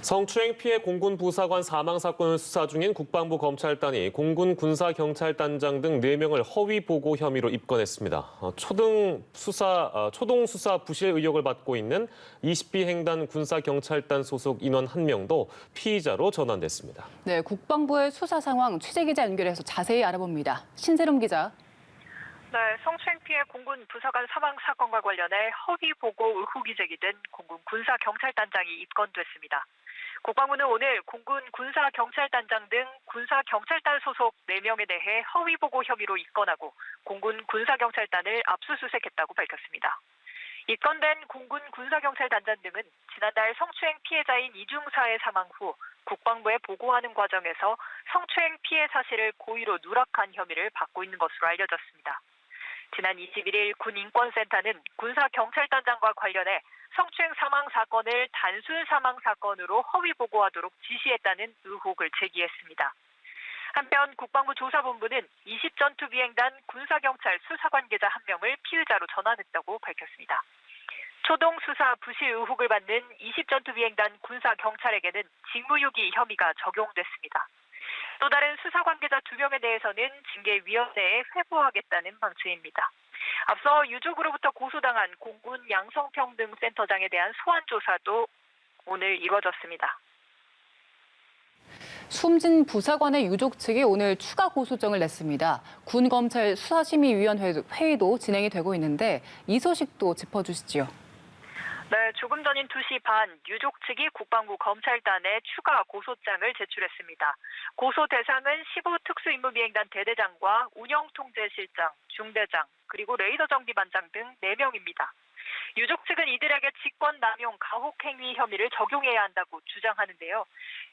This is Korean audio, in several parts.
성추행 피해 공군 부사관 사망 사건을 수사 중인 국방부 검찰단이 공군 군사경찰단장 등 4명을 허위 보고 혐의로 입건했습니다. 초동 수사 부실 의혹을 받고 있는 20비 횡단 군사경찰단 소속 인원 1명도 피의자로 전환됐습니다. 네, 국방부의 수사 상황 취재기자 연결해서 자세히 알아봅니다. 신세롬 기자. 네, 성추행 피해 공군 부사관 사망 사건과 관련해 허위 보고 의혹이 제기된 공군 군사경찰단장이 입건됐습니다. 국방부는 오늘 공군 군사경찰단장 등 군사경찰단 소속 4명에 대해 허위 보고 혐의로 입건하고 공군 군사경찰단을 압수수색했다고 밝혔습니다. 입건된 공군 군사경찰단장 등은 지난달 성추행 피해자인 이중사의 사망 후 국방부에 보고하는 과정에서 성추행 피해 사실을 고의로 누락한 혐의를 받고 있는 것으로 알려졌습니다. 지난 21일 군인권센터는 군사경찰단장과 관련해 성추행 사망 사건을 단순 사망 사건으로 허위 보고하도록 지시했다는 의혹을 제기했습니다. 한편 국방부 조사본부는 20전투 비행단 군사경찰 수사관계자 1명을 피의자로 전환했다고 밝혔습니다. 초동 수사 부실 의혹을 받는 20전투 비행단 군사경찰에게는 직무유기 혐의가 적용됐습니다. 또 다른 수사 관계자 2명에 대해서는 징계위원회에 회부하겠다는 방침입니다. 앞서 유족으로부터 고소당한 공군 양성평등센터장에 대한 소환 조사도 오늘 이뤄졌습니다. 숨진 부사관의 유족 측이 오늘 추가 고소장을 냈습니다. 군검찰 수사심의위원회 회의도 진행이 되고 있는데 이 소식도 짚어주시죠. 네, 조금 전인 2시 반 유족 측이 국방부 검찰단에 추가 고소장을 제출했습니다. 고소 대상은 15특수임무비행단 대대장과 운영통제실장, 중대장, 그리고 레이더정비반장 등 4명입니다. 유족 측은 이들에게 직권남용 가혹행위 혐의를 적용해야 한다고 주장하는데요.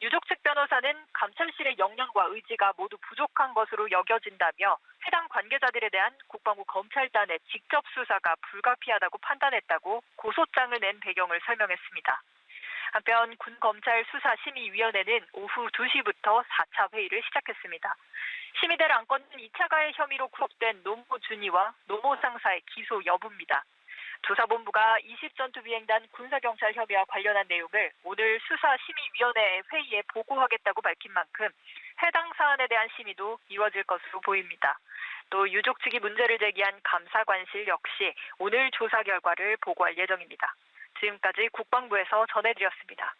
유족 측 변호사는 감찰실의 역량과 의지가 모두 부족한 것으로 여겨진다며 해당 관계자들에 대한 국방부 검찰단의 직접 수사가 불가피하다고 판단했다고 고소장을 낸 배경을 설명했습니다. 한편 군검찰수사심의위원회는 오후 2시부터 4차 회의를 시작했습니다. 심의될 안건은 2차 가해 혐의로 구속된 노모 준이와 노모 상사의 기소 여부입니다. 조사본부가 20전투 비행단 군사경찰 혐의와 관련한 내용을 오늘 수사심의위원회 회의에 보고하겠다고 밝힌 만큼 해당 사안에 대한 심의도 이뤄질 것으로 보입니다. 또 유족 측이 문제를 제기한 감사관실 역시 오늘 조사 결과를 보고할 예정입니다. 지금까지 국방부에서 전해드렸습니다.